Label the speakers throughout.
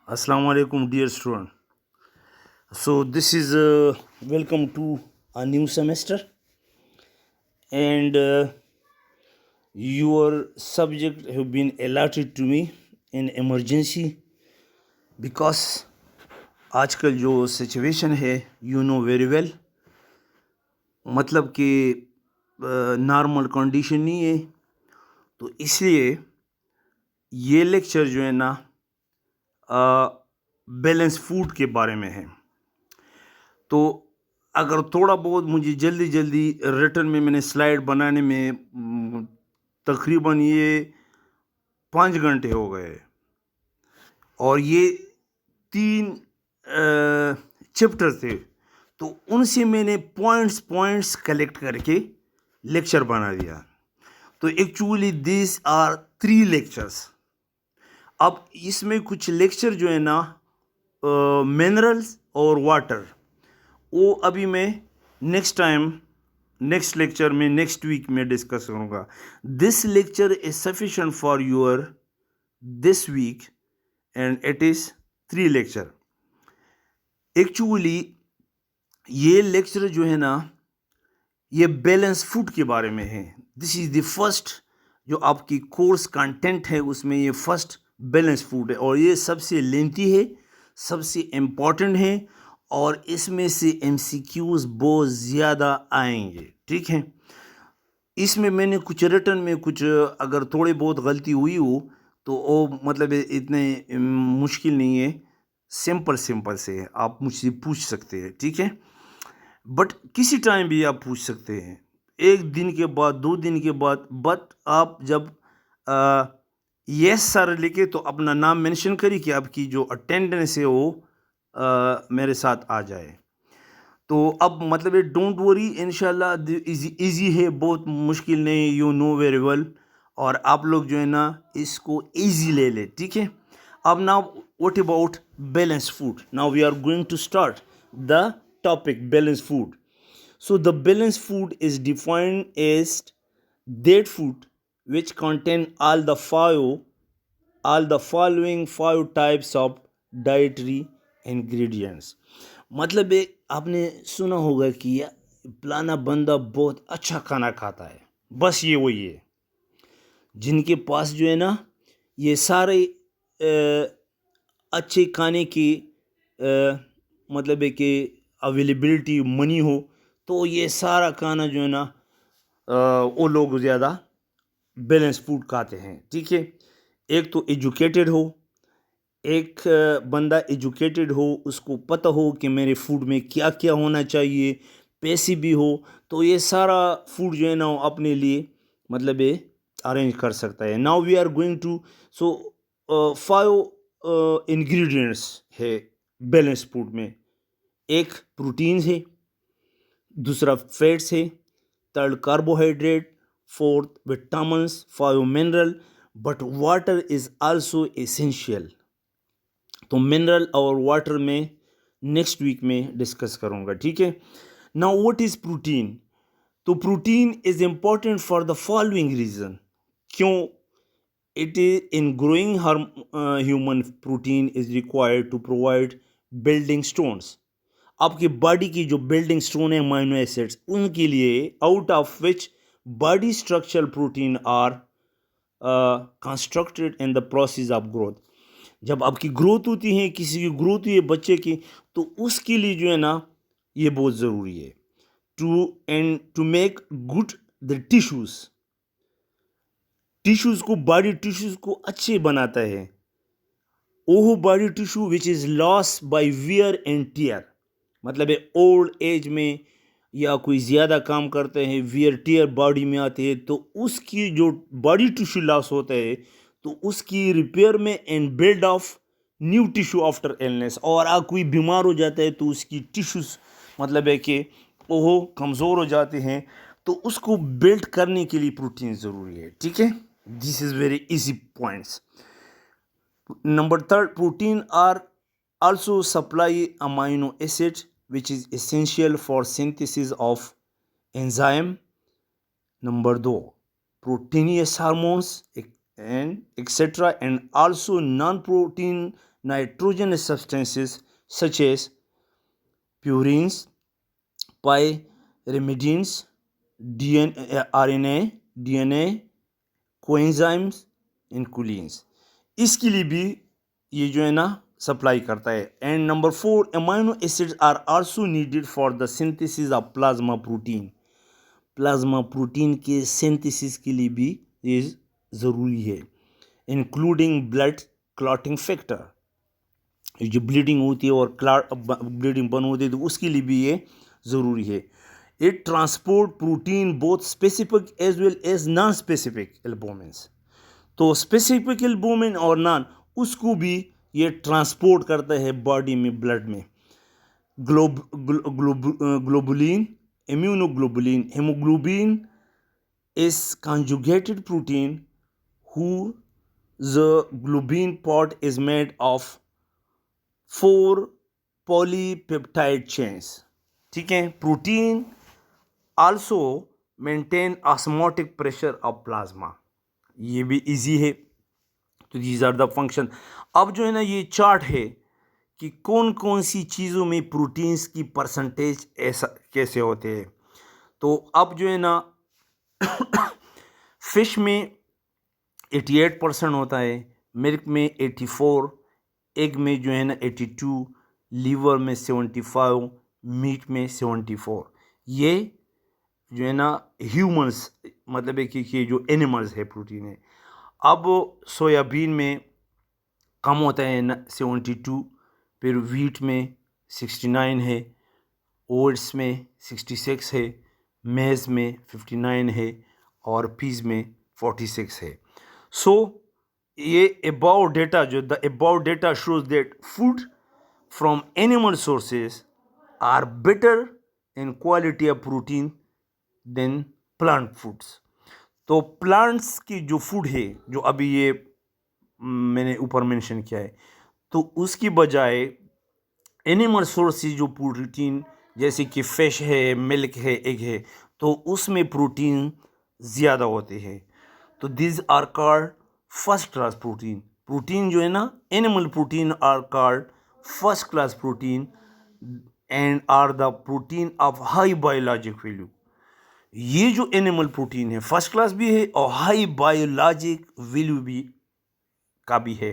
Speaker 1: Assalamu alaikum, dear student. So this is welcome to a new semester, and your subject have been allotted to me in emergency because आजकल जो situation है you know very well, मतलब कि normal condition नहीं है, तो इसलिए ये लेक्चर जो है ना बैलेंस फूड के बारे में है। तो अगर थोड़ा बहुत मुझे जल्दी जल्दी रिटर्न में मैंने स्लाइड बनाने में तकरीबन ये 5 घंटे हो गए, और ये 3 चैप्टर थे, तो उनसे मैंने पॉइंट्स कलेक्ट करके लेक्चर बना दिया। तो एक्चुअली दिस आर 3 लेक्चर्स। अब इसमें कुछ लेक्चर जो है ना मिनरल्स और वाटर, वो अभी मैं नेक्स्ट लेक्चर में नेक्स्ट वीक में डिस्कस करूँगा। This lecture is sufficient for your this week and it is 3 lecture. Actually ये लेक्चर जो है ना, ये बैलेंस फूड के बारे में है। दिस इज़ द फर्स्ट जो आपकी कोर्स कंटेंट है, उसमें ये फर्स्ट बैलेंस फूड है, और ये सबसे लेंथी है, सबसे इम्पॉर्टेंट है, और इसमें से एमसीक्यूज बहुत ज़्यादा आएंगे। ठीक है, इसमें मैंने कुछ रिटर्न में कुछ अगर थोड़ी बहुत गलती हुई हो तो वो मतलब इतने मुश्किल नहीं है, सिंपल से है, आप मुझसे पूछ सकते हैं। ठीक है, बट किसी टाइम भी आप पूछ सकते हैं, 1 दिन के बाद, 2 दिन के बाद। बट आप जब यस सर लिखे तो अपना नाम मेंशन करिए कि आपकी जो अटेंडेंस है वो मेरे साथ आ जाए। तो अब मतलब ये डोंट वरी, इंशाल्लाह इजी है, बहुत मुश्किल नहीं, यू नो वेरी वेल, और आप लोग जो है ना इसको इजी ले ले। ठीक है, अब now what about balance food. Now we are going to start the topic balance food. So the balanced food is defined as that food which contain all the following 5 types of dietary ingredients। मतलब ये आपने सुना होगा कि फलाना बंदा बहुत अच्छा खाना खाता है, बस ये वही है जिनके पास जो है ना ये सारे अच्छे खाने की मतलब है कि अवेलेबिलिटी मनी हो, तो ये सारा खाना जो है ना वो लोग ज़्यादा बैलेंस फूड खाते हैं। ठीक है, एक तो एजुकेटेड हो, एक बंदा एजुकेटेड हो, उसको पता हो कि मेरे फूड में क्या क्या होना चाहिए, पैसे भी हो, तो ये सारा फूड जो है ना वो अपने लिए मतलब ये अरेंज कर सकता है। Now we are going to so 5 ingredients है बैलेंस फूड में। एक प्रोटीन है, दूसरा फैट्स है, third carbohydrate, fourth vitamins, 5 mineral, but water is also essential. तो मिनरल और वाटर में नेक्स्ट वीक में डिस्कस करूंगा। ठीक है, नाउ व्हाट इज प्रोटीन। तो protein is important for the following reason. क्यों? It is in growing human protein is required to provide building stones. आपकी बॉडी की जो बिल्डिंग स्टोन है अमाइनो एसिड्स, उनके लिए out of which body structural protein are constructed in the process of growth. जब आपकी growth होती है, किसी की ग्रोथ हुई है बच्चे की, तो उसके लिए जो है ना ये बहुत ज़रूरी है to make good the tissues को, बॉडी टिश्यूज़ को अच्छे बनाता है। Oh body tissue which is loss by wear and tear, मतलब है ओल्ड एज में या कोई ज़्यादा काम करते हैं, वियर टियर बॉडी में आते हैं, तो उसकी जो बॉडी टिश्यू लॉस होता है तो उसकी रिपेयर में and build of new tissue after illness. और अगर कोई बीमार हो जाता है तो उसकी टिश्यूज़ मतलब है कि वो कमज़ोर हो जाते हैं, तो उसको बिल्ड करने के लिए प्रोटीन ज़रूरी है। ठीक है, this is very easy points. Number third, protein are also supply amino acid which is essential for synthesis of enzyme. Number 2, proteinous hormones and etc. and also non-protein nitrogenous substances such as purines, pyrimidines, RNA, coenzymes, inculins. इसके लिए भी ये जो है ना supply करता है. And number 4, amino acids are also needed for the synthesis of plasma protein. Plasma protein के सिंथेसिस के लिए भी ये ज़रूरी है, इंक्लूडिंग ब्लड क्लॉटिंग फैक्टर. जो ब्लीडिंग होती है और ब्लीडिंग बंद होती है तो उसके लिए भी ये ज़रूरी है. It transport protein both specific as well as non specific albumins. तो स्पेसिफिक एल्बुमिन और नॉन उसको भी ये ट्रांसपोर्ट करता है बॉडी में, ब्लड में. Globulin, immunoglobulin, haemoglobin is conjugated protein whose globin part is made of 4 polypeptide chains. ठीक है. Protein also maintain osmotic pressure of plasma. ये भी इजी है. तो these are the function. अब जो है ना ये चार्ट है कि कौन कौन सी चीज़ों में प्रोटीन्स की परसेंटेज ऐसा कैसे होते हैं. तो अब जो है ना फिश में 88% होता है, मिल्क में 84, एग में जो है ना 82, लीवर में 75, मीट में 74. ये जो है ना ह्यूमंस मतलब है कि ये जो एनिमल्स है प्रोटीन है. अब सोयाबीन में कम होता है ना 72, फिर वीट में 69 है, ओट्स में 66 है, मेज़ में 59 है और पीस में 46 है. सो ये अबाउट डेटा जो the about data shows that food from animal sources are better in quality of protein than plant foods. तो प्लांट्स की जो फूड है जो अभी ये मैंने ऊपर मेंशन किया है, तो उसकी बजाय एनिमल सोर्सेज जो प्रोटीन जैसे कि फिश है, मिल्क है, एग है, तो उसमें प्रोटीन ज़्यादा होते हैं. तो this are called first class protein. Protein जो है ना animal protein are called first class protein and are the protein of high biologic value. ये जो एनिमल प्रोटीन है फर्स्ट क्लास भी है और हाई बायोलॉजिक वैल्यू भी का भी है,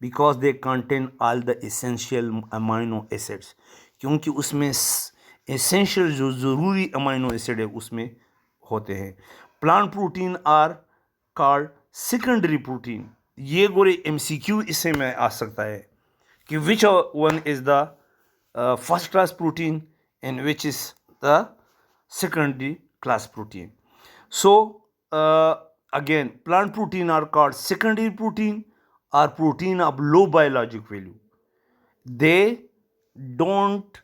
Speaker 1: because they contain all the essential amino acids. क्योंकि उसमें एसेंशियल जो ज़रूरी अमाइनो एसिड है उसमें होते हैं. Plant protein are called secondary protein. ये गोरे MCQ इससे में आ सकता है कि which one is the first class protein and which is the secondary class protein. So again, plant protein are called secondary protein or protein of low biologic value. They don't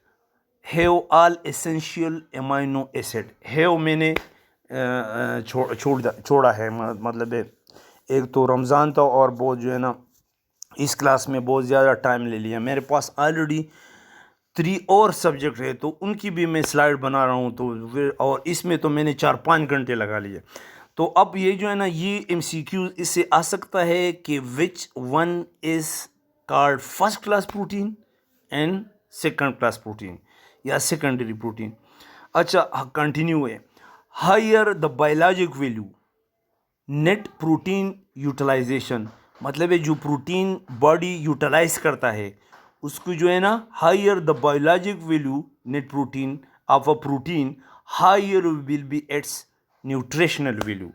Speaker 1: have all essential amino acid. have मैंने छोड़ा है, मतलब है एक तो रमज़ान था और बहुत जो है ना इस क्लास में बहुत ज़्यादा टाइम ले लिया. मेरे पास ऑलरेडी 3 और सब्जेक्ट है तो उनकी भी मैं स्लाइड बना रहा हूँ, तो फिर और इसमें तो मैंने 4-5 घंटे लगा लिए. तो अब ये जो है ना ये MCQ इससे आ सकता है कि which one is called first class protein and second class protein या सेकेंडरी प्रोटीन. अच्छा कंटिन्यू है. Higher the biologic value net protein utilisation, मतलब है जो प्रोटीन बॉडी यूटिलाइज करता है उसको जो है ना higher the biologic value net protein of a protein higher will be its nutritional value.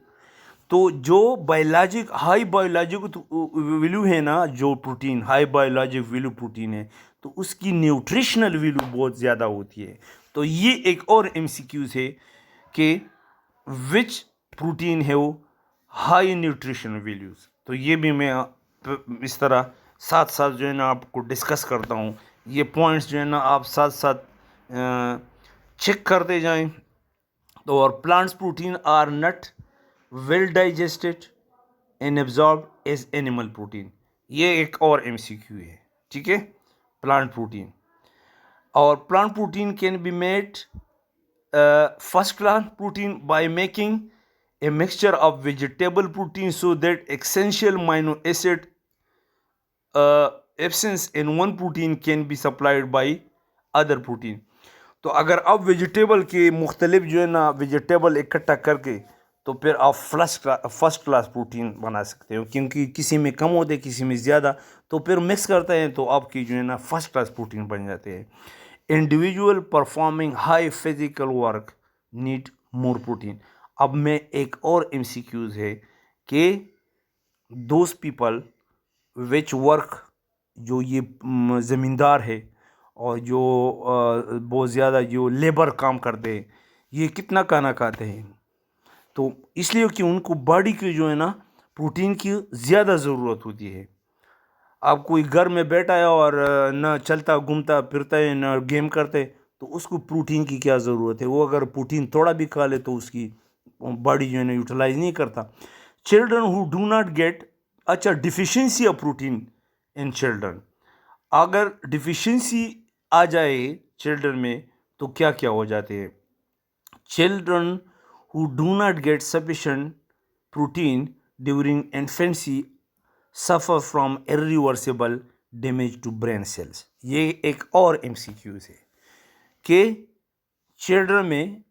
Speaker 1: तो जो बायोलॉजिक हाई बायोलॉजिक वैल्यू है ना, जो protein high biologic value protein है तो उसकी न्यूट्रिशनल वैल्यू बहुत ज़्यादा होती है. तो ये एक और MCQ है कि विच प्रोटीन है वो हाई न्यूट्रिशनल वैल्यूज़. तो ये भी मैं इस तरह साथ साथ जो है ना आपको डिस्कस करता हूँ. ये पॉइंट्स जो है ना आप साथ साथ चेक करते जाएं. तो और plants protein are not well digested and absorb as animal protein. ये एक और MCQ है. ठीक है. प्लांट प्रोटीन और plant protein can be made first class protein by making a mixture of vegetable protein so that essential amino acid absence in one protein can be supplied by other protein. तो अगर आप vegetable के मुख्तलिफ जो है ना vegetable इकट्ठा करके तो फिर आप फर्स्ट क्लास प्रोटीन बना सकते हो, क्योंकि किसी में कम होते किसी में ज़्यादा, तो फिर मिक्स करते हैं तो आपकी जो है ना फर्स्ट क्लास प्रोटीन बन जाते हैं। Individual performing high physical work need more protein. अब मैं एक और MCQs है कि दोज पीपल विच वर्क, जो ये ज़मींदार है और जो बहुत ज़्यादा जो लेबर काम करते हैं, ये कितना खाना खाते हैं? तो इसलिए कि उनको बॉडी की जो है ना प्रोटीन की ज़्यादा ज़रूरत होती है। अब कोई घर में बैठा है और ना चलता घूमता फिरता है ना गेम करते है, तो उसको प्रोटीन की क्या ज़रूरत है? वो अगर प्रोटीन थोड़ा भी खा ले तो उसकी बॉडी जो है ना यूटिलाइज नहीं करता। Children who do not get, अच्छा, deficiency of protein in children, अगर डिफिशियंसी आ जाए चिल्ड्रन में तो क्या क्या हो जाते हैं? Children who do not get sufficient protein during infancy suffer from irreversible damage to brain cells। ये एक और MCQs है कि चिल्ड्रन में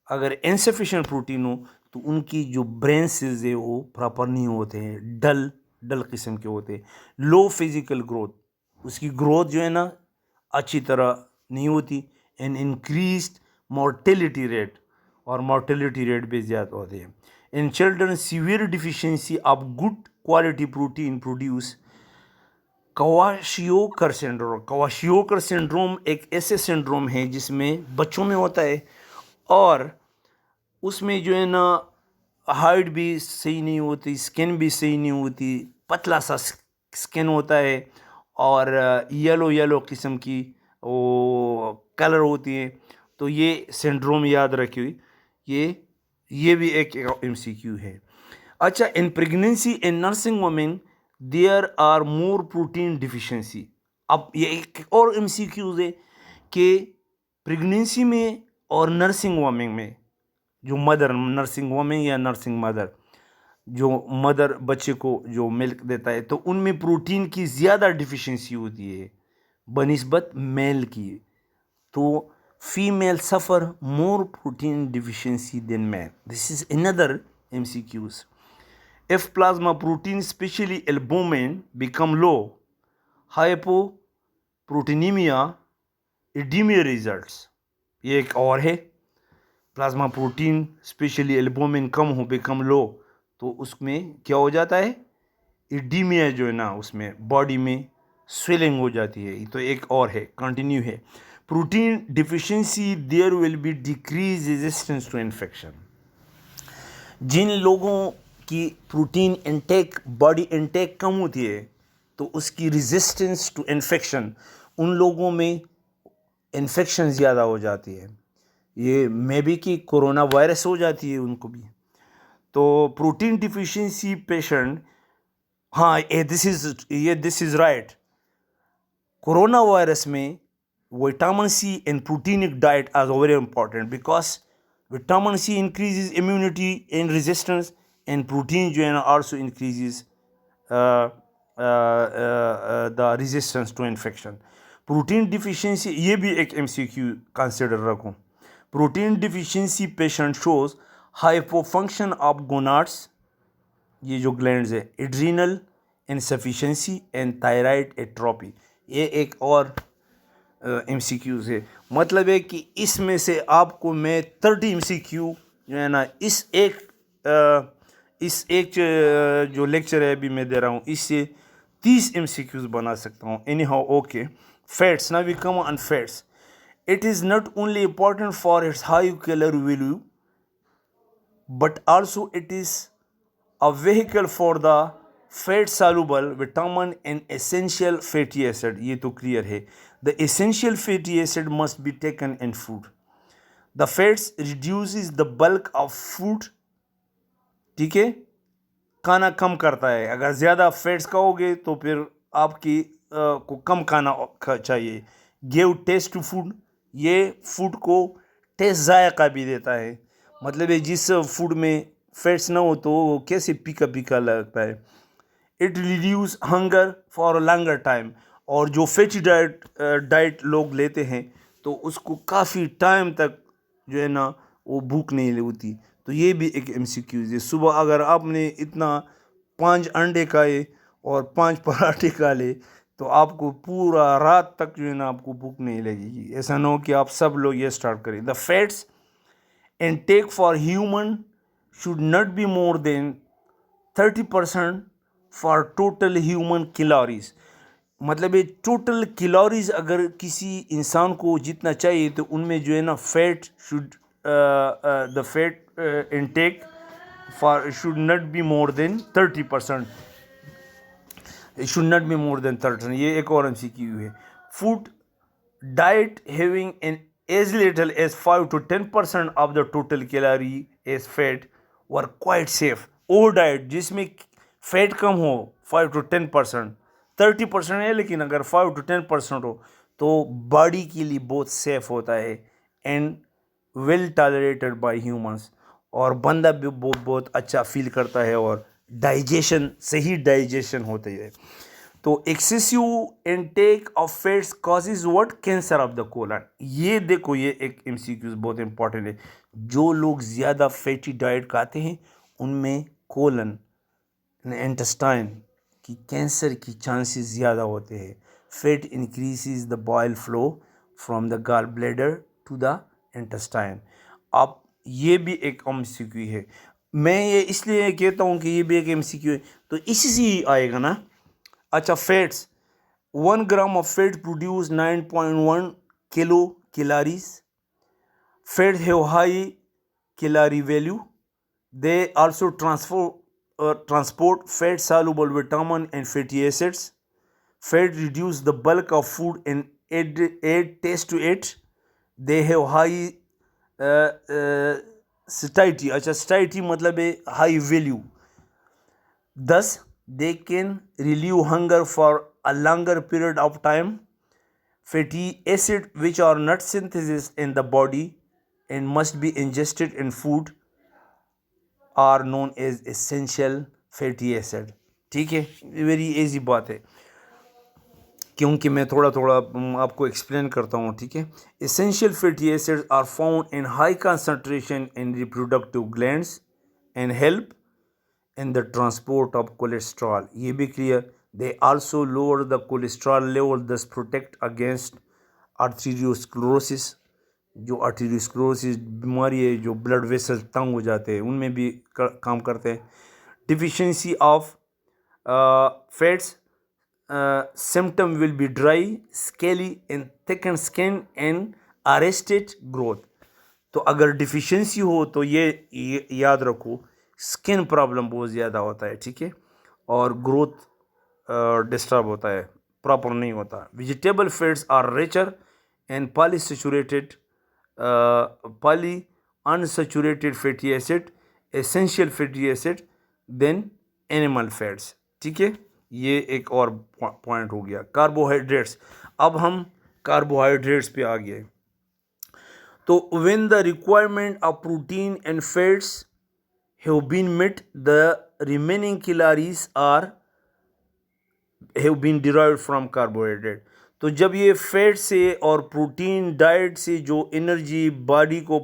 Speaker 1: अगर इनसफिशिएंट प्रोटीन हो तो उनकी जो ब्रेन सेल्स है वो प्रॉपर नहीं होते हैं, डल डल किस्म के होते हैं। लो फिजिकल ग्रोथ, उसकी ग्रोथ जो है ना अच्छी तरह नहीं होती। एंड इंक्रीज्ड मोर्टेलिटी रेट, और मोर्टेलिटी रेट भी ज़्यादा होते हैं। In children severe deficiency of good quality protein produce kwashiorkor syndrome. Kwashiorkor syndrome एक ऐसे सिंड्रोम है जिसमें बच्चों में होता है और उसमें जो है ना हाइट भी सही नहीं होती, स्किन भी सही नहीं होती, पतला सा स्किन होता है और येलो येलो किस्म की वो कलर होती है। तो ये सिंड्रोम याद रखिए, ये भी एक MCQ है। अच्छा, in pregnancy in nursing women there are more protein deficiency. अब ये एक और MCQ है कि प्रेगनेंसी में और नर्सिंग वुमेन में, जो मदर नर्सिंग वुमेन या नर्सिंग मदर, जो मदर बच्चे को जो मिल्क देता है, तो उनमें प्रोटीन की ज़्यादा डिफिशिएंसी होती है बनिस्बत मेल की। तो female suffer more protein deficiency than men. This is another MCQs. If plasma protein, especially albumin, become low, hypoproteinemia, edema results. ये एक और है, प्लाज्मा प्रोटीन स्पेशली एल्बुमिन कम हो, बिकम लो, तो उसमें क्या हो जाता है? एडीमिया जो है ना उसमें बॉडी में स्वेलिंग हो जाती है। तो एक और है, कंटिन्यू है। Protein deficiency there will be decrease resistance to infection. जिन लोगों की प्रोटीन इंटेक बॉडी इंटेक कम होती है तो उसकी रेजिस्टेंस टू इन्फेक्शन, उन लोगों में इन्फेक्शन ज़्यादा हो जाती है। ये मे बी कि कोरोना वायरस हो जाती है उनको भी। तो प्रोटीन डिफिशिएंसी पेशेंट, हाँ this is right. Corona virus में vitamin C and proteinic diet are very important because vitamin C increases immunity and resistance and protein जो है ना also increases the resistance to infection. Protein deficiency, ये भी एक MCQ consider रखूँ। Protein deficiency patient shows hypofunction of gonads, ये जो glands है, adrenal insufficiency and thyroid atrophy. ये एक और MCQs है। मतलब है कि इसमें से आपको मैं 30 MCQ जो है ना इस एक जो लेक्चर है अभी मैं दे रहा हूँ, इससे 30 MCQs बना सकता हूँ। Anyhow, okay, fats, now we come on fats. It is not only important for its high calorie value but also it is a vehicle for the fat soluble vitamin and essential fatty acid। ये तो clear है। The essential fatty acid must be taken in food. The fats reduces the bulk of food, ठीक है, खाना कम करता है। अगर ज़्यादा फैट्स खाओगे तो फिर आपकी को कम खाना चाहिए। गिव टेस्ट टू फूड, ये फूड को टेस्ट जायका भी देता है। मतलब है जिस फूड में फैट्स ना हो तो वो कैसे पीका पीका लगता है। It reduce hunger for a longer time, और जो फैटी डाइट लोग लेते हैं तो उसको काफ़ी टाइम तक जो है ना वो भूख नहीं होती। तो ये भी एक एमसीक्यूज है। सुबह अगर आपने इतना 5 अंडे खाए और 5 पराठे खा ले तो आपको पूरा रात तक जो है ना आपको भूख नहीं लगेगी। ऐसा ना हो कि आप सब लोग ये स्टार्ट करें। The fats intake for human should not be more than 30% for total human calories। मतलब ये टोटल कैलोरीज अगर किसी इंसान को जितना चाहिए तो उनमें जो है ना fat should the fat intake for should not be more than 30%। It should not be more than 30। ये एक और MCQ है। Food diet having an as little as 5 to 10% of the total calorie as fat were quite safe। वो diet जिसमें fat कम हो 5 to 10%, 30% है लेकिन अगर 5 to 10% हो तो बॉडी के लिए बहुत सेफ होता है and well tolerated bye humans. और बंदा भी बहुत अच्छा फील करता है और डाइजेशन सही डाइजेशन होती है। तो excessive intake of fats causes what cancer of the colon. ये देखो ये एक एमसीक्यूज बहुत इंपॉर्टेंट है। जो लोग ज़्यादा फैटी डाइट खाते हैं उनमें कोलन इंटेस्टाइन की कैंसर की चांसेस ज़्यादा होते हैं। Fat increases the bile flow from the gall bladder to the intestine. अब ये भी एक एमसीक्यू है। मैं ये इसलिए कहता हूँ कि ये भी एक एमसीक्यू है तो इसी से ही आएगा ना। अच्छा, fats 1 gram of fat produce 9.1 kilo calories. Fat have high calorie value. They also transport fat soluble vitamin and fatty acids। Fat reduce the bulk of food and add taste to it। They have high satiety। अच्छा, satiety मतलब है high value। Thus they can relieve hunger for a longer period of time। Fatty acid which are not synthesized in the body and must be ingested in food are known as essential fatty acid. ठीक है, very easy बात है क्योंकि मैं थोड़ा थोड़ा आपको explain करता हूँ। ठीक है, essential fatty acids are found in high concentration in reproductive glands and help in the transport of cholesterol. ये भी clear. They also lower the cholesterol level thus protect against atherosclerosis. जो आर्टेरियोस्क्लेरोसिस बीमारी है, जो ब्लड वेसल तंग हो जाते हैं, उनमें भी काम करते हैं। Deficiency of fats symptom will be dry scaly and thicken skin and arrested growth. तो अगर डिफिशिएंसी हो तो ये याद रखो, स्किन प्रॉब्लम बहुत ज़्यादा होता है। ठीक है, और ग्रोथ डिस्टर्ब होता है, प्रॉपर नहीं होता। Vegetable fats are richer and polysaturated polyunsaturated fatty acid, essential fatty acid then animal fats। ठीक है, ये एक और पॉइंट हो गया। कार्बोहाइड्रेट्स, अब हम कार्बोहाइड्रेट्स पे आ गए। तो when the requirement of protein and fats have been met, the remaining calories have been derived from carbohydrate। तो जब ये फैट से और प्रोटीन डाइट से जो एनर्जी बॉडी को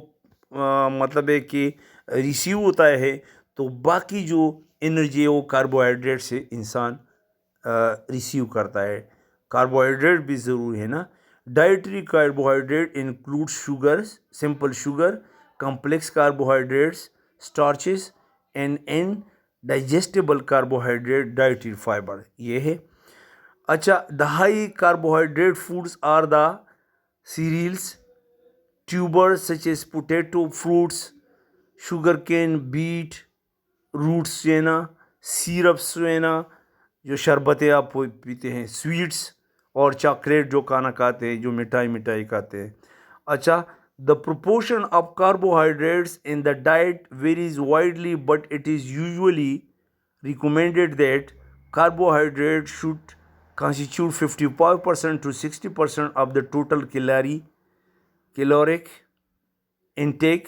Speaker 1: मतलब है कि रिसीव होता है, तो बाकी जो एनर्जी है वो कार्बोहाइड्रेट से इंसान रिसीव करता है। कार्बोहाइड्रेट भी ज़रूरी है ना। Dietary carbohydrate include sugar, simple sugar, complex carbohydrates, starches and digestible carbohydrate, dietary fibre. ये है। अच्छा, the high carbohydrate foods are the cereals, tubers such as potato, fruits, sugar cane, beet, roots जो है ना, सिरप्स जो है ना, जो शरबतें आप पीते हैं, स्वीट्स और चॉकलेट जो खाना खाते हैं, जो मिठाई खाते हैं। अच्छा, the proportion of carbohydrates in the diet varies widely but it is usually recommended that carbohydrate should constitute 55% to 60% of the total caloric intake।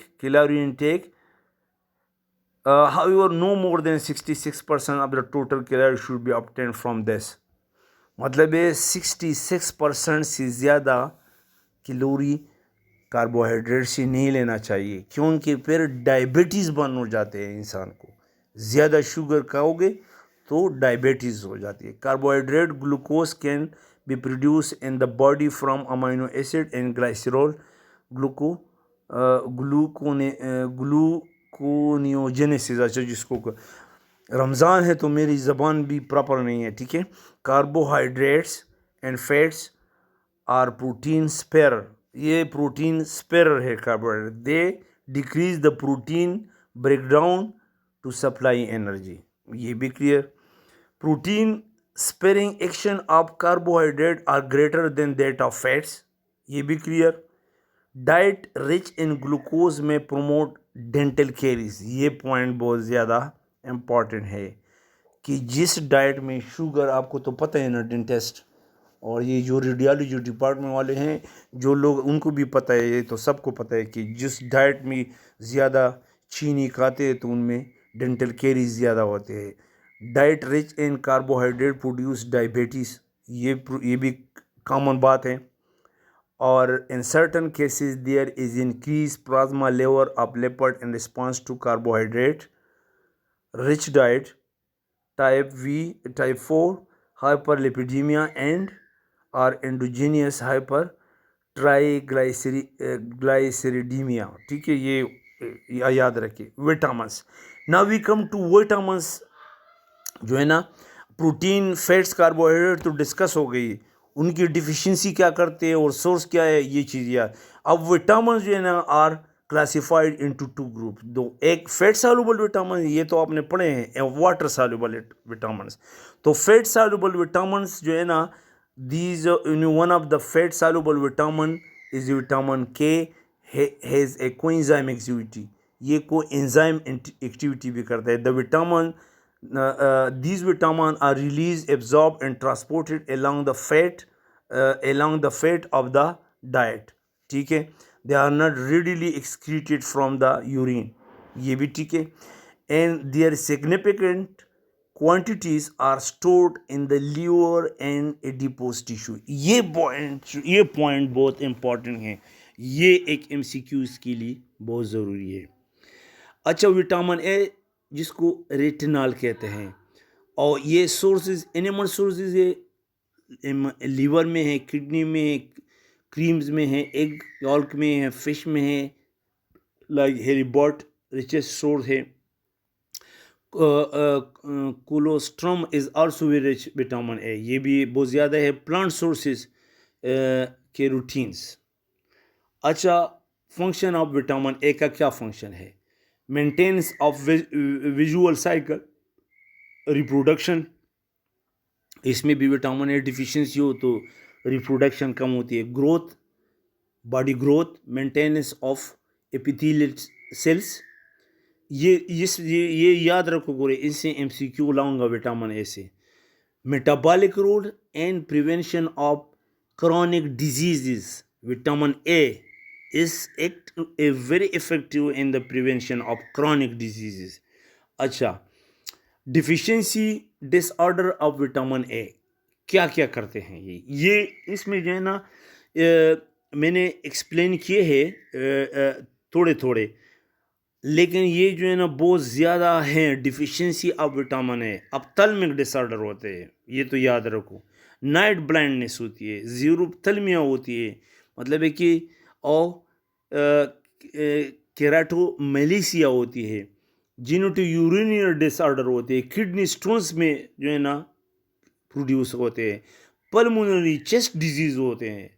Speaker 1: However, no more than 66% of the total calories should be obtained from this। मतलब ये 66% से ज़्यादा calorie carbohydrate से नहीं लेना चाहिए, क्योंकि फिर डायबिटीज़ बन हो जाते हैं इंसान को। ज़्यादा शुगर खाओगे तो डायबिटीज़ हो जाती है। Carbohydrate glucose can be produce in the body from amino acid and glycerol gluconeogenesis. अच्छा, जिसको रमज़ान है तो मेरी ज़बान भी प्रॉपर नहीं है, ठीक है। Carbohydrates and fats are protein spare, ये प्रोटीन स्पेयर है carbohydrate. They decrease the protein breakdown to supply energy, ये भी clear. Protein sparing action of carbohydrate are greater than that of fats, ये भी clear. Diet rich in glucose में promote dental caries, ये point बहुत ज़्यादा important है कि जिस डाइट में शुगर, आपको तो पता है ना डेंटिस्ट और ये जो रेडियोलॉजी डिपार्टमेंट वाले हैं जो लोग, उनको भी पता है, ये तो सबको पता है कि जिस डाइट में ज़्यादा चीनी खाते हैं तो उनमें डेंटल कैरीज ज़्यादा होते हैं। Diet rich in carbohydrate produce diabetes, ये भी कॉमन बात है। और in certain cases there is increase plasma level of lipid in response to carbohydrate rich diet, type V, type 4 hyperlipidemia and or endogenous hypertriglyceridemia, ठीक है। ये याद रखिए। Vitamins, now we come to vitamins, जो है ना प्रोटीन फैट्स कार्बोहाइड्रेट तो discuss हो गई, उनकी डिफिशियंसी क्या करते हैं और सोर्स क्या है, ये चीज़ यार। अब विटामिन जो है ना are classified into two group, दो, एक फैट सॉल्युबल विटामिन, ये तो आपने पढ़े हैं, वाटर सॉल्युबल विटामिन। तो फैट सॉल्युबल विटामिन जो है ना, these one of the fat soluble vitamin is vitamin के, हैज़ ए कोएंजाइम एक्टिविटी, ये कोएंजाइम एक्टिविटी भी करता है। The vitamin these vitamins are released, absorbed and transported along the fat of the diet, ठीक है। they are not readily excreted from the urine, ये भी ठीक है। and their significant quantities are stored in the liver and adipose tissue, ये point बहुत important है, ये एक MCQ के लिए बहुत ज़रूरी है। अच्छा, विटामिन ए जिसको रेटिनॉल कहते हैं, और ये सोर्सेज एनिमल सोर्सेज है, लीवर में है, किडनी में है, क्रीम्स में है, एग यॉल्क में है, फिश में है, लाइक हेरीबॉट रिचेस्ट सोर्स है। Colostrum is also very rich vitamin A, ये भी बहुत ज़्यादा है। प्लांट सोर्सेज के रूटीन्स। अच्छा, फंक्शन ऑफ विटामिन ए का क्या फंक्शन है? Maintenance of visual cycle, reproduction, इसमें भी विटामिन ए डिफिशियंसी हो तो रिप्रोडक्शन कम होती है। Growth, body growth, maintenance of epithelial cells, ये याद रखो गोरे, इससे MCQ लाऊंगा विटामिन ए से। Metabolic role and prevention of chronic diseases, vitamin A is very effective in the prevention of chronic diseases. अच्छा, deficiency disorder of vitamin A क्या क्या करते हैं ये इसमें जो है ना मैंने एक्सप्लेन किए हैं थोड़े थोड़े, लेकिन ये जो है ना बहुत ज़्यादा है डिफिशियंसी ऑफ विटामिन ए। अब थैलेमिक डिसऑर्डर होते हैं, ये तो याद रखो। नाइट ब्लाइंडनेस होती है, ज़ीरोथैलेमिया होती है, मतलब है कि और केराटोमेलिसिया होती है, जीनोटो यूरिनरी डिसऑर्डर होते हैं, किडनी स्टोन्स में जो है ना प्रोड्यूस होते हैं, पल्मोनरी चेस्ट डिजीज़ होते हैं,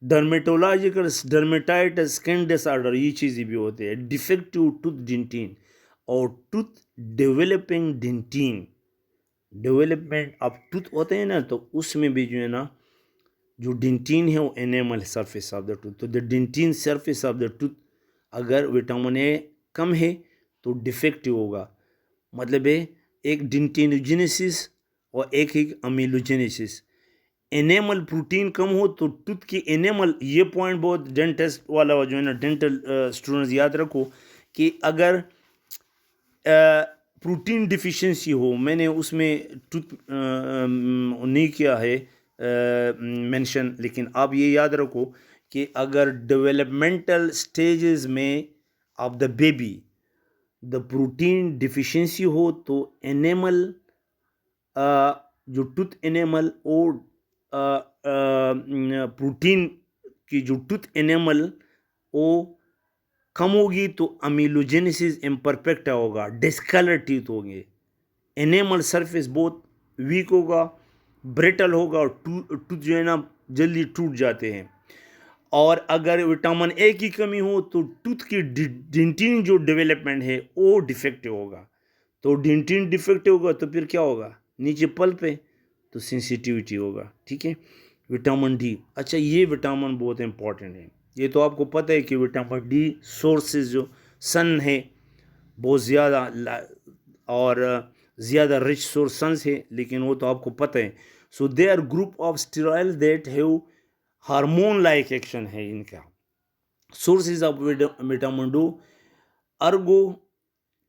Speaker 1: डर्मेटोलॉजिकल डर्मेटाइटिस, स्किन डिसऑर्डर, ये चीज़ें भी होते हैं। डिफेक्टिव टूथ डेंटिन और tooth developing dentin, development of tooth होते हैं ना, तो उसमें भी जो है ना जो डेंटिन है वो enamel surface of the tooth, तो the dentin surface of the tooth अगर विटामिन ए कम है तो डिफेक्टिव होगा, मतलब है एक डेंटिनोजेनेसिस और एक अमीलोजेनेसिस। एनेमल प्रोटीन कम हो तो टूथ की एनेमल, ये पॉइंट बहुत डेंटिस्ट वाला जो है ना, डेंटल स्टूडेंट्स याद रखो कि अगर प्रोटीन डिफिशिएंसी हो, मैंने उसमें टूथ नहीं किया है मेंशन, लेकिन आप ये याद रखो कि अगर डेवलपमेंटल स्टेजेस में of the baby the protein deficiency हो तो एनिमल जो टूथ एनिमल और प्रोटीन की जो टूथ एनिमल वो कम होगी तो अमीलोजेनेसिस इम्परफेक्ट होगा, डिस्कलर टीथ होंगे, एनिमल सरफेस बहुत वीक होगा, ब्रिटल होगा और टूथ जो है ना जल्दी टूट जाते हैं। और अगर विटामिन ए की कमी हो तो टूथ की डेंटिन जो डेवलपमेंट है वो डिफेक्टिव होगा, तो डेंटिन डिफेक्टिव होगा तो फिर क्या होगा, नीचे पल्प है तो सेंसिटिविटी होगा। ठीक है, विटामिन डी, अच्छा ये विटामिन बहुत इंपॉर्टेंट है, ये तो आपको पता है कि विटामिन डी सोर्सेज जो सन है बहुत ज़्यादा और ज़्यादा रिच सोर्स सन्स है, लेकिन वो तो आपको पता है। So they are group of steroid that have hormone like action है इनका। Sources of vitamin D ergo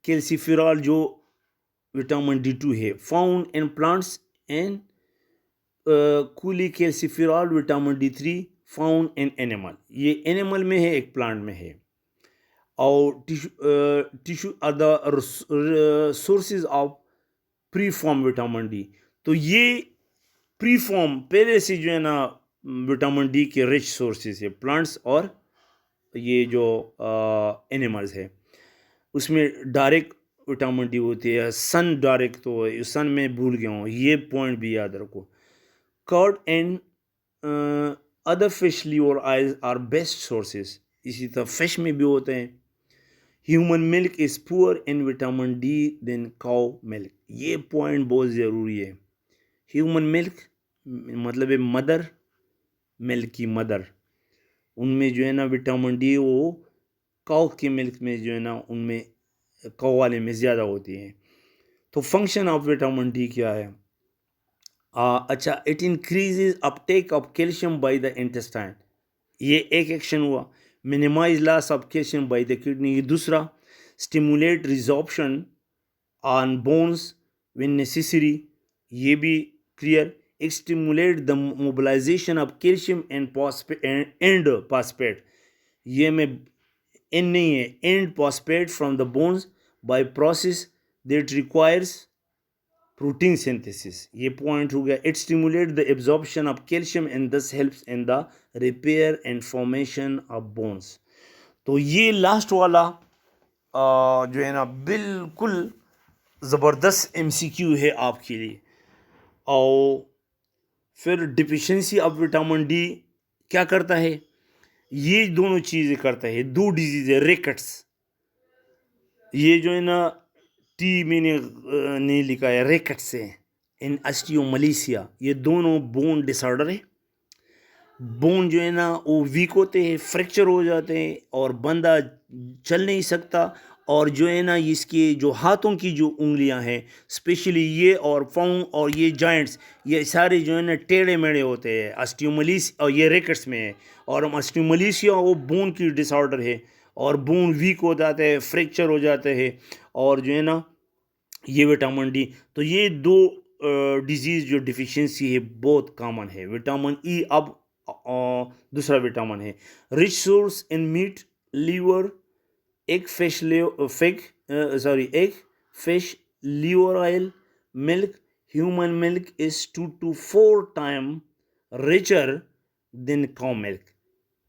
Speaker 1: calciferol जो विटामिन D2 है, found in plants and cholecalciferol vitamin D3 found in animal, ये एनिमल में है एक प्लांट में है। और tissue are the sources of pre form vitamin D, तो ये प्री फॉर्म पहले से जो है ना विटामिन डी के रिच सोर्सेज है प्लांट्स और ये जो एनिमल्स है, उसमें डायरेक्ट विटामिन डी होती है, सन डायरेक्ट, तो सन में भूल गया हूँ, ये पॉइंट भी याद रखो। Curd and other fish liver oils are best sources, इसी तरह फिश में भी होते हैं। Human milk is poor in vitamin D than cow milk, ये पॉइंट बहुत ज़रूरी है। ह्यूमन मिल्क मतलब है मदर मिल्क की मदर, उनमें जो है ना विटामिन डी वो काउ के मिल्क में जो है ना उनमें काउ वाले में ज़्यादा होती है। तो फंक्शन ऑफ विटामिन डी क्या है? अच्छा, it increases uptake of calcium by the intestine, ये एक एक्शन हुआ। Minimise loss of calcium by the kidney, ये दूसरा। Stimulate resorption on bones when necessary, ये भी clear. Stimulate the mobilisation of calcium and phosphate, ये में एन नहीं है, and phosphate from the bones by process that requires protein synthesis, ये पॉइंट हो गया। It stimulate the absorption of calcium and thus helps in the repair and formation of bones. तो ये लास्ट वाला जो है ना बिल्कुल ज़बरदस्त MCQ है आपके लिए। और फिर डिफिशिएंसी ऑफ विटामिन डी क्या करता है? ये दोनों चीज़ें करता है, दो डिजीज़ है, रिकेट्स, ये जो है ना टी मैंने नहीं लिखा है, रिकेट्स है, इन ऑस्टियोमलेशिया, ये दोनों बोन डिसऑर्डर है। बोन जो है ना वो वीक होते हैं, फ्रैक्चर हो जाते हैं और बंदा चल नहीं सकता। और जो है ना इसके जो हाथों की जो उंगलियां हैं, स्पेशली ये और पाँव और ये जॉइंट्स, ये सारे जो है ना टेढ़े मेढ़े होते हैं, ऑस्टियोमलेशिया, और ये रिकेट्स में है। और ऑस्टियोमलेशिया वो बोन की डिसऑर्डर है और बोन वीक हो जाते हैं, फ्रैक्चर हो जाते हैं, और जो है ना ये विटामिन डी। तो ये दो डिजीज़ जो डिफिशिएंसी है बहुत कॉमन है। विटामिन ई अब दूसरा विटामिन है, rich source in meat, liver, egg fish egg fish liver oil, milk. Human milk is 2 to 4 time richer than cow milk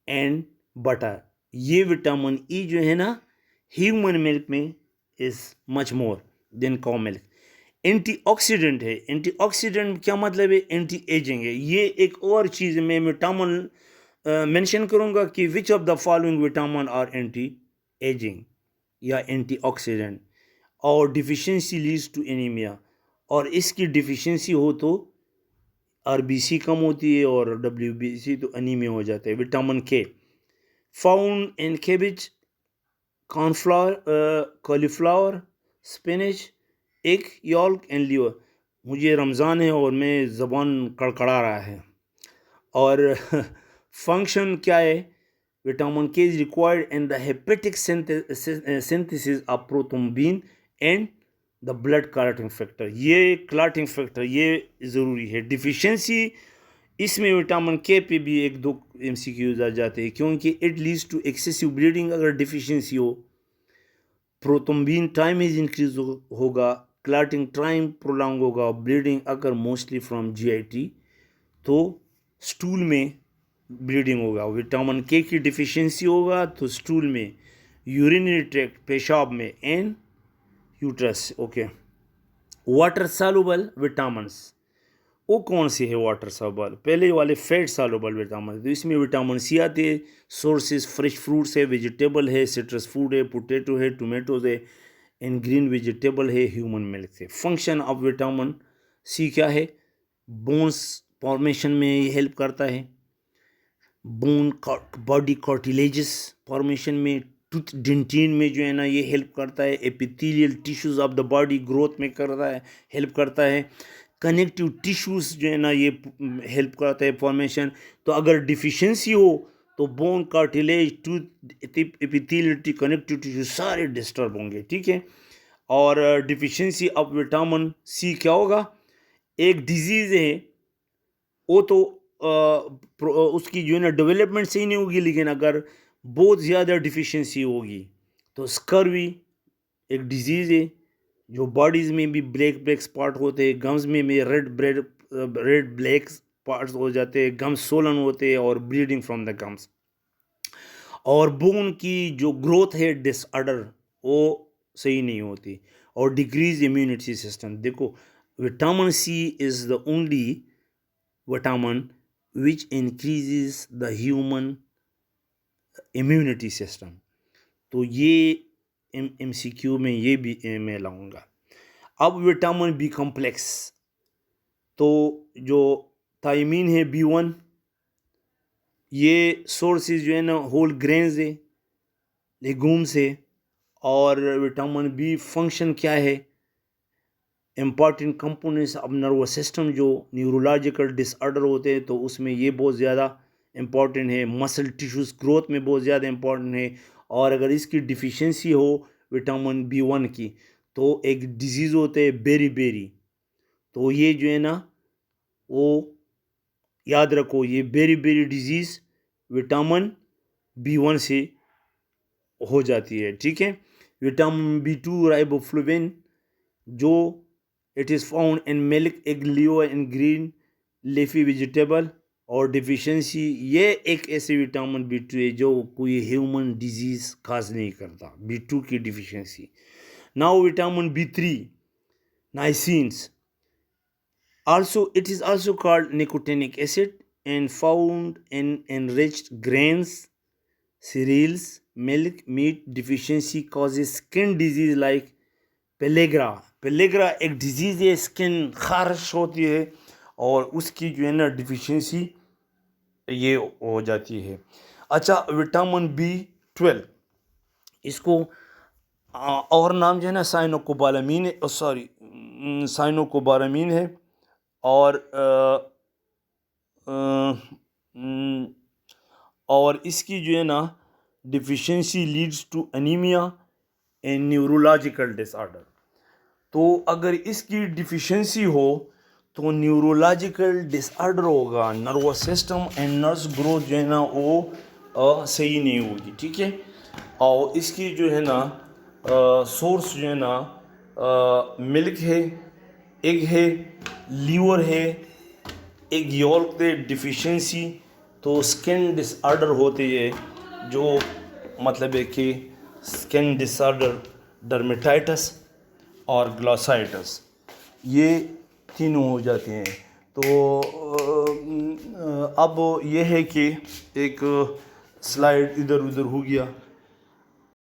Speaker 1: and butter. ये विटामिन ई जो है ना ह्यूमन मिल्क में is much more than cow milk. Antioxidant है, antioxidant क्या मतलब है? Anti ageing है। ये एक और चीज़ मैं विटामिन मेंशन करूंगा कि which of the following vitamin are anti ageing या एंटीऑक्सीडेंट। और डिफिशिएंसी लीड्स टू एनीमिया, और इसकी डिफिशिएंसी हो तो RBC कम होती है और WBC तो एनीमिया हो जाता है। Vitamin K found in cabbage, cornflower, cauliflower, spinach, egg yolk and liver. मुझे रमज़ान है और मैं ज़बान कड़कड़ा रहा है। और फंक्शन क्या है? विटामिन के is required in the hepatic synthesis of prothrombin and the blood clotting factor, ये क्लॉटिंग फैक्टर ये ज़रूरी है। डिफिशिएंसी इसमें विटामिन के पे भी एक दो MCQs आ जाते हैं, क्योंकि it leads to excessive bleeding. अगर डिफिशिएंसी हो, प्रोथ्रोम्बिन टाइम इज इंक्रीज होगा, क्लॉटिंग टाइम प्रोलॉन्ग होगा, ब्लीडिंग अगर मोस्टली फ्रॉम GIT, तो स्टूल में ब्लीडिंग होगा। विटामिन के की डिफिशिएंसी होगा तो स्टूल में, यूरिनरी ट्रैक्ट पेशाब में, and uterus. Okay, water soluble vitamins वो कौन से है वाटर सॉल्युबल? पहले वाले फैट सॉल्युबल विटामिन, तो इसमें विटामिन C आते हैं। सोर्सेज फ्रेश फ्रूट्स है, वेजिटेबल है, सिट्रस फूड है, पोटैटो है, टोमेटोज है, एंड ग्रीन वेजिटेबल है, ह्यूमन मिल्क से। फंक्शन ऑफ विटामिन C क्या है? बोन्स फॉर्मेशन में ये हेल्प करता है, बोन बॉडी कार्टिलेजेस फॉर्मेशन में, टूथ डेंटिन में जो है ना ये हेल्प करता है, epithelial tissues of the body growth में करता है, हेल्प करता है, कनेक्टिव टिश्यूज जो है ना ये हेल्प करता है फॉर्मेशन। तो अगर डिफिशिएंसी हो तो bone, cartilage, tooth, epithelial, connective tissue सारे डिस्टर्ब होंगे, ठीक है। और डिफिशिएंसी ऑफ विटामिन C क्या होगा? एक डिजीज़ है वो तो उसकी जो है ना डेवलपमेंट सही नहीं होगी, लेकिन अगर बहुत ज़्यादा डिफिशिएंसी होगी तो स्कर्वी एक डिजीज़ है जो बॉडीज़ में भी ब्लैक ब्लैक स्पॉट होते हैं, गम्स में भी रेड ब्लैक स्पॉट्स हो जाते हैं, गम्स सोलन होते हैं और ब्लीडिंग फ्रॉम द गम्स। और बोन की जो ग्रोथ है डिसऑर्डर वो सही नहीं होती, और डिक्रीज इम्यूनिटी सिस्टम। देखो, vitamin C is the only vitamin which increases the human immunity system। तो ये MCQ में ये भी मैं लाऊंगा। अब विटामिन B कॉम्प्लेक्स, तो जो थायमीन है B1, ये सोर्सेज जो है ना होल ग्रेन्स है, लेगूम्स है। और विटामिन B फंक्शन क्या है? Important components of nervous system, जो न्यूरोलॉजिकल डिसऑर्डर होते हैं तो उसमें ये बहुत ज़्यादा इम्पॉर्टेंट है, मसल टिश्यूज़ ग्रोथ में बहुत ज़्यादा इम्पॉर्टेंट है। और अगर इसकी डिफिशिएंसी हो विटामिन B1 की, तो एक डिजीज़ होते है बेरी, तो ये जो है ना वो याद रखो, ये बेरी डिजीज़ विटामिन B1 से हो जाती है, ठीक है। विटामिन B2 राइबोफ्लेविन, जो it is found in milk, egg, liver and green leafy vegetable. और डिफिशिएंसी ये एक ऐसे विटामिन B2 है जो कोई ह्यूमन डिजीज़ काज नहीं करता, B2 की deficiency. Now vitamin B3 नाइसिन्स, also it is also called nicotinic acid and found in enriched grains, cereals, milk, meat। deficiency causes skin disease like pellagra एक डिजीज़ है, skin खारिश होती है और उसकी जो है ना डिफिशिएंसी ये हो जाती है। अच्छा, विटामिन B12, इसको और नाम जो है ना साइनोकोबालामीन है, साइनोकोबालामीन है। और इसकी जो है ना deficiency leads to anaemia and neurological disorder. तो अगर इसकी डिफिशिएंसी हो तो न्यूरोलॉजिकल डिसऑर्डर होगा, nervous system and nerves growth जो है ना वो सही नहीं होगी, ठीक है। और इसकी जो है ना सोर्स जो है ना मिल्क है, एग है, लीवर है, एग योल्क दे डिफिशिएंसी, तो स्किन डिसऑर्डर होते हैं, जो मतलब है कि स्किन डिसऑर्डर, डर्मेटाइटिस और ग्लॉसाइटिस, ये तीनों हो जाते हैं। तो अब ये है कि एक स्लाइड इधर उधर हो गया,